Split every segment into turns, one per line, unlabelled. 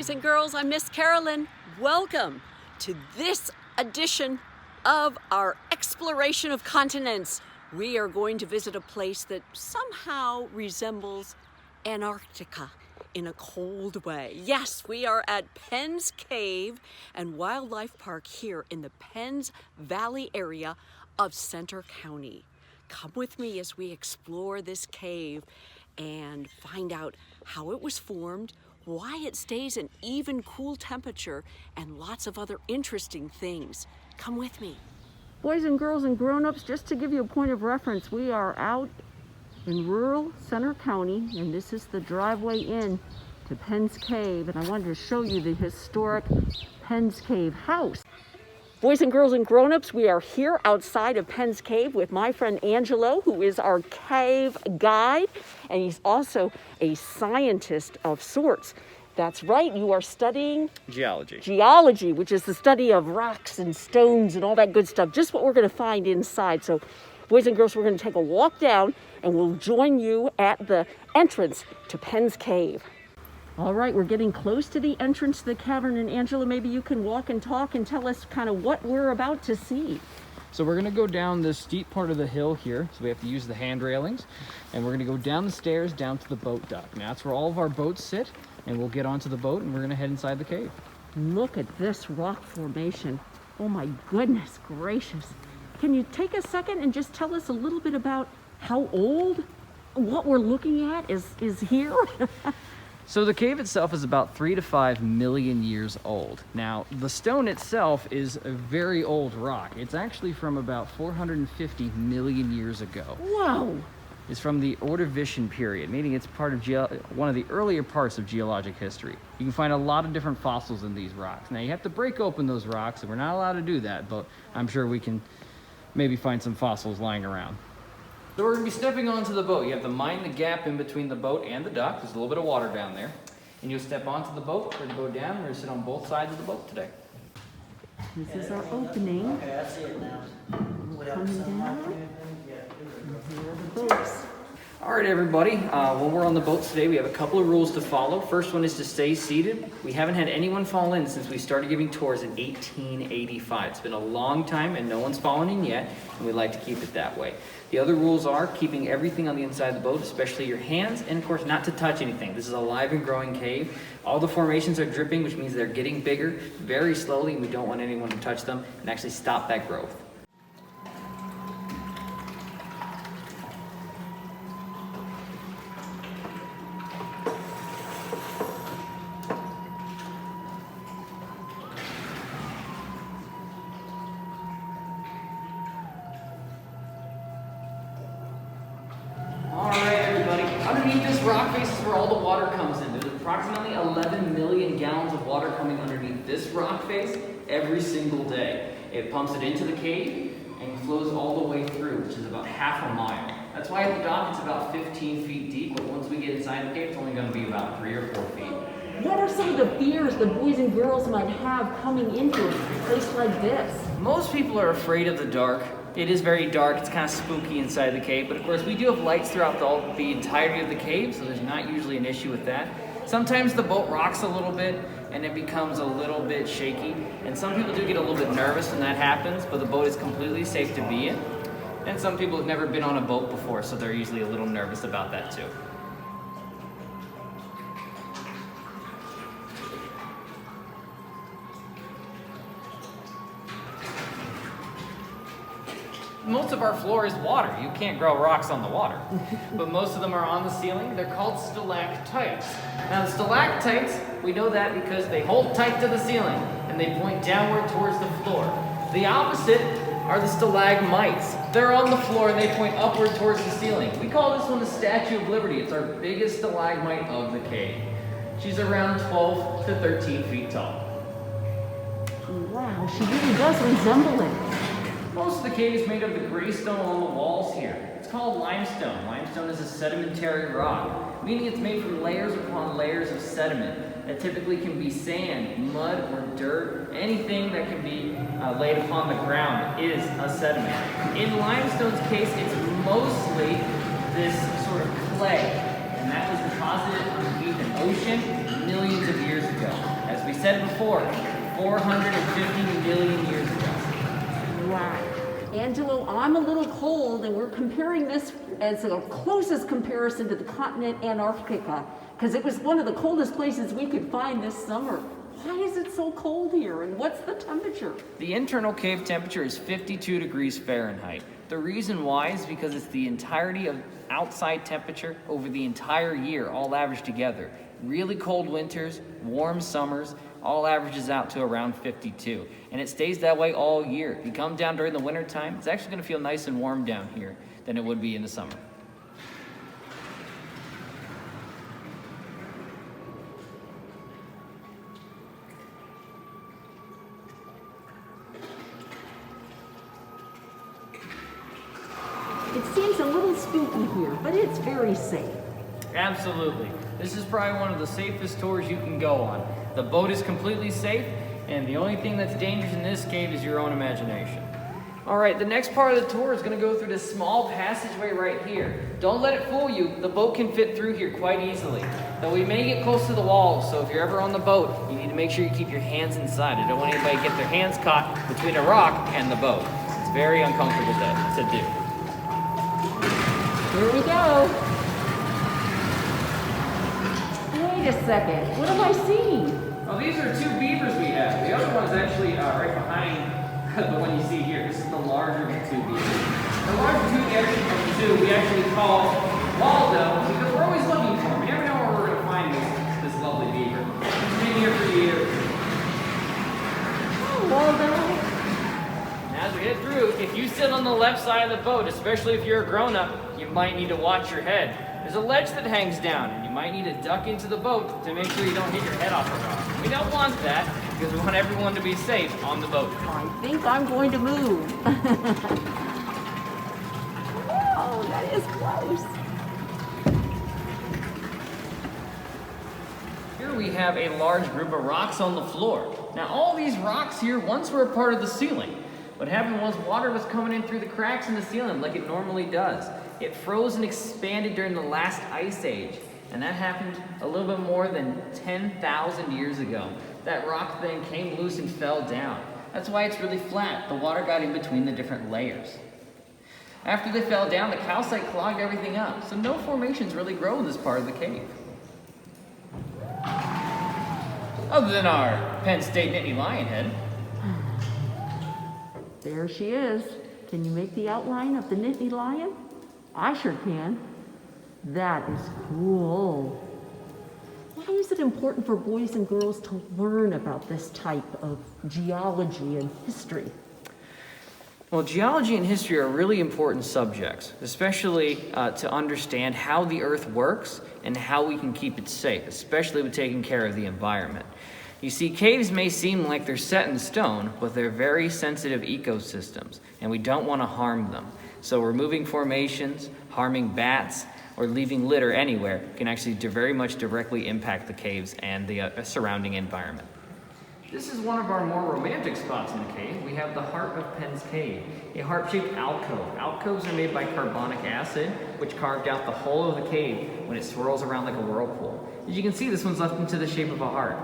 boys and girls. I'm Miss Carolyn. Welcome to this edition of our exploration of continents. We are going to visit a place that somehow resembles Antarctica in a cold way. Yes, we are at Penn's Cave and Wildlife Park here in the Penns Valley area of Center County. Come with me as we explore this cave and find out how it was formed, why it stays an even cool temperature, and lots of other interesting things. Come with me. Boys and girls and grown-ups, just to give you a point of reference, we are out in rural Center County, and this is the driveway in to Penn's Cave, and I wanted to show you the historic Penn's Cave house. Boys and girls and grown-ups, we are here outside of Penn's Cave with my friend Angelo, who is our cave guide, and he's also a scientist of sorts. That's right, you are studying geology, which is the study of rocks and stones and all that good stuff, just what we're going to find inside. So, boys and girls, we're going to take a walk down, and we'll join you at the entrance to Penn's Cave. All right, we're getting close to the entrance to the cavern, and Angela, maybe you can walk and talk and tell us kind of what we're about to see.
So we're gonna go down this steep part of the hill here, so we have to use the hand railings, and we're gonna go down the stairs down to the boat dock. Now that's where all of our boats sit, and we'll get onto the boat and we're gonna head inside the cave.
Look at this rock formation. Oh my goodness gracious. Can you take a second and just tell us a little bit about how old what we're looking at is here?
So the cave itself is about 3 to 5 million years old. Now, the stone itself is a very old rock. It's actually from about 450 million years ago.
Wow!
It's from the Ordovician period, meaning it's part of one of the earlier parts of geologic history. You can find a lot of different fossils in these rocks. Now, you have to break open those rocks, and we're not allowed to do that, but I'm sure we can maybe find some fossils lying around. So we're going to be stepping onto the boat. You have to mind the gap in between the boat and the dock. There's a little bit of water down there. And you'll step onto the boat. We're going to go down. We're going to sit on both sides of the boat today.
This is our opening.
Okay, I see it now.
Coming down. Here are the boats.
All right, everybody. When we're on the boat today, we have a couple of rules to follow. First one is to stay seated. We haven't had anyone fall in since we started giving tours in 1885. It's been a long time, and no one's fallen in yet, and we like to keep it that way. The other rules are keeping everything on the inside of the boat, especially your hands, and of course not to touch anything. This is a live and growing cave. All the formations are dripping, which means they're getting bigger very slowly, and we don't want anyone to touch them and actually stop that growth. Underneath this rock face is where all the water comes in. There's approximately 11 million gallons of water coming underneath this rock face every single day. It pumps it into the cave and flows all the way through, which is about half a mile. That's why at the dock it's about 15 feet deep, but once we get inside the cave, it's only going to be about 3 or 4 feet.
What are some of the fears the boys and girls might have coming into a place like this?
Most people are afraid of the dark. It is very dark, it's kind of spooky inside the cave, but of course we do have lights throughout the entirety of the cave, so there's not usually an issue with that. Sometimes the boat rocks a little bit and it becomes a little bit shaky, and some people do get a little bit nervous when that happens, but the boat is completely safe to be in. And some people have never been on a boat before, so they're usually a little nervous about that too. Most of our floor is water. You can't grow rocks on the water. But most of them are on the ceiling. They're called stalactites. Now the stalactites, we know that because they hold tight to the ceiling and they point downward towards the floor. The opposite are the stalagmites. They're on the floor and they point upward towards the ceiling. We call this one the Statue of Liberty. It's our biggest stalagmite of the cave. She's around 12 to 13 feet tall.
Wow, she really does resemble it.
Most of the cave is made of the gray stone on the walls here. It's called limestone. Limestone is a sedimentary rock, meaning it's made from layers upon layers of sediment that typically can be sand, mud, or dirt. Anything that can be laid upon the ground is a sediment. In limestone's case, it's mostly this sort of clay, and that was deposited underneath an ocean millions of years ago. As we said before, 450 million years ago.
Wow. Angelo, I'm a little cold, and we're comparing this as the closest comparison to the continent Antarctica, because it was one of the coldest places we could find this summer. Why is it so cold here, and what's the temperature?
The internal cave temperature is 52 degrees Fahrenheit. The reason why is because it's the entirety of outside temperature over the entire year, all averaged together. Really cold winters, warm summers, all averages out to around 52. And it stays that way all year. If you come down during the winter time, it's actually going to feel nice and warm down here than it would be in the summer.
It seems a little spooky here, but it's very safe.
Absolutely. This is probably one of the safest tours you can go on. The boat is completely safe, and the only thing that's dangerous in this cave is your own imagination. All right, the next part of the tour is going to go through this small passageway right here. Don't let it fool you. The boat can fit through here quite easily. Though we may get close to the walls, so if you're ever on the boat, you need to make sure you keep your hands inside. I don't want anybody to get their hands caught between a rock and the boat. It's very uncomfortable to do.
Here we go. Wait a second, what am I seeing?
Oh, these are two beavers we have. The other one's actually right behind the one you see here. This is the larger of the two beavers. The larger two we actually call Waldo because we're always looking for him. We never know where we're going to find this lovely beaver. He's been here for years.
Oh, Waldo.
As we head through, if you sit on the left side of the boat, especially if you're a grown-up, you might need to watch your head. There's a ledge that hangs down, and you might need to duck into the boat to make sure you don't hit your head off a rock. We don't want that, because we want everyone to be safe on the boat.
I think I'm going to move. Whoa, that is close.
Here we have a large group of rocks on the floor. Now, all these rocks here once were a part of the ceiling. What happened was water was coming in through the cracks in the ceiling like it normally does. It froze and expanded during the last ice age, and that happened a little bit more than 10,000 years ago. That rock then came loose and fell down. That's why it's really flat. The water got in between the different layers. After they fell down, the calcite clogged everything up, so no formations really grow in this part of the cave. Other than our Penn State Nittany Lionhead.
There she is. Can you make the outline of the Nittany Lion? I sure can. That is cool. Why is it important for boys and girls to learn about this type of geology and history?
Well, geology and history are really important subjects, especially to understand how the Earth works and how we can keep it safe, especially with taking care of the environment. You see, caves may seem like they're set in stone, but they're very sensitive ecosystems, and we don't want to harm them. So removing formations, harming bats, or leaving litter anywhere can actually very much directly impact the caves and the surrounding environment. This is one of our more romantic spots in the cave. We have the heart of Penn's cave, a heart-shaped alcove. Alcoves are made by carbonic acid, which carved out the whole of the cave when it swirls around like a whirlpool. As you can see, this one's left into the shape of a heart.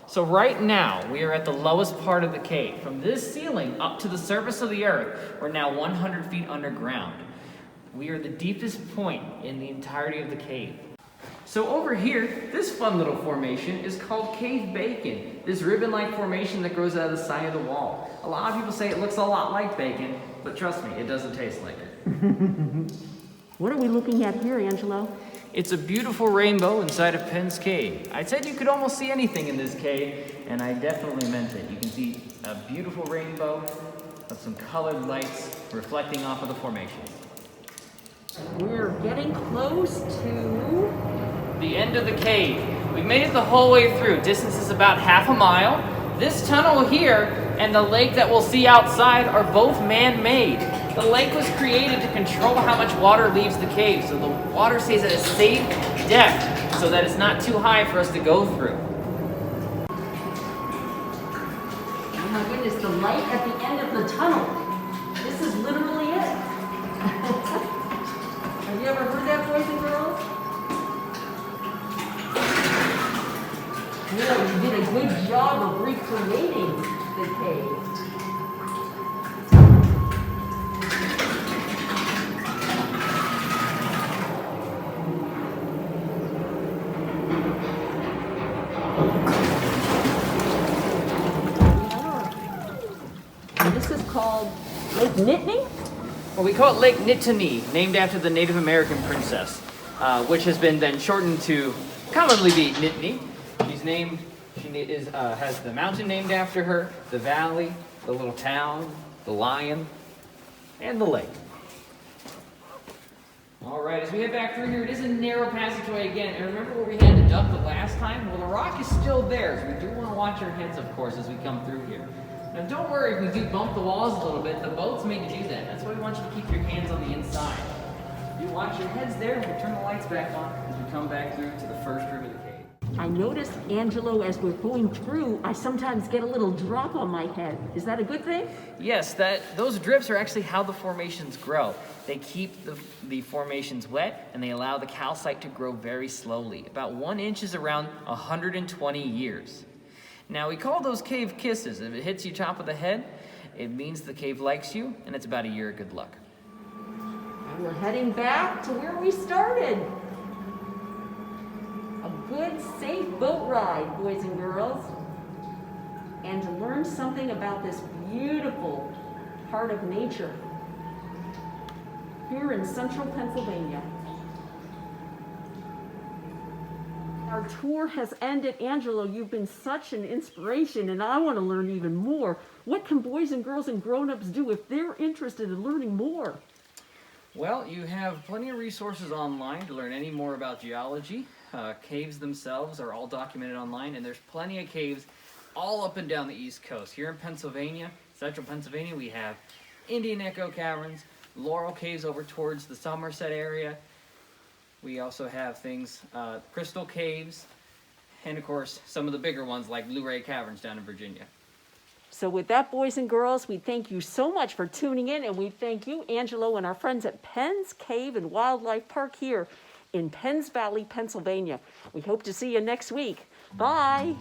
So right now, we are at the lowest part of the cave. From this ceiling up to the surface of the earth, we're now 100 feet underground. We are the deepest point in the entirety of the cave. So over here, this fun little formation is called Cave Bacon. This ribbon-like formation that grows out of the side of the wall. A lot of people say it looks a lot like bacon, but trust me, it doesn't taste like it.
What are we looking at here, Angelo?
It's a beautiful rainbow inside of Penn's cave. I said you could almost see anything in this cave, and I definitely meant it. You can see a beautiful rainbow of some colored lights reflecting off of the formation.
We're getting close to
the end of the cave. We've made it the whole way through. Distance is about half a mile. This tunnel here and the lake that we'll see outside are both man-made. The lake was created to control how much water leaves the cave, so the water stays at a safe depth so that it's not too high for us to go through.
Oh my goodness, the light at the end of the tunnel. This is literally it. Have you ever heard that, boys and girls? creating the cave. And this is called Lake Nittany?
Well, we call it Lake Nittany, named after the Native American princess, which has been then shortened to commonly be Nittany. Has the mountain named after her, the valley, the little town, the lion, and the lake. All right, as we head back through here, it is a narrow passageway again. And remember where we had to duck the last time? Well, the rock is still there, so we do want to watch our heads, of course, as we come through here. Now, don't worry if we do bump the walls a little bit. The boat's made to do that. That's why we want you to keep your hands on the inside. You watch your heads there, we'll turn the lights back on as we come back through to the first room of the cave.
I noticed, Angelo, as we're going through, I sometimes get a little drop on my head. Is that a good thing?
Yes, those drips are actually how the formations grow. They keep the formations wet, and they allow the calcite to grow very slowly. About 1 inch is around 120 years. Now, we call those cave kisses. If it hits you top of the head, it means the cave likes you, and it's about a year of good luck.
And we're heading back to where we started. A good, safe boat ride, boys and girls. And to learn something about this beautiful part of nature here in central Pennsylvania. Our tour has ended. Angelo, you've been such an inspiration, and I want to learn even more. What can boys and girls and grown-ups do if they're interested in learning more?
Well, you have plenty of resources online to learn any more about geology. Caves themselves are all documented online, and there's plenty of caves all up and down the East Coast. Here in Pennsylvania, central Pennsylvania, we have Indian Echo Caverns, Laurel Caves over towards the Somerset area. We also have things, Crystal Caves, and of course, some of the bigger ones like Blue Ray Caverns down in Virginia.
So with that, boys and girls, we thank you so much for tuning in, and we thank you, Angelo, and our friends at Penn's Cave and Wildlife Park here in Penns Valley, Pennsylvania. We hope to see you next week. Bye.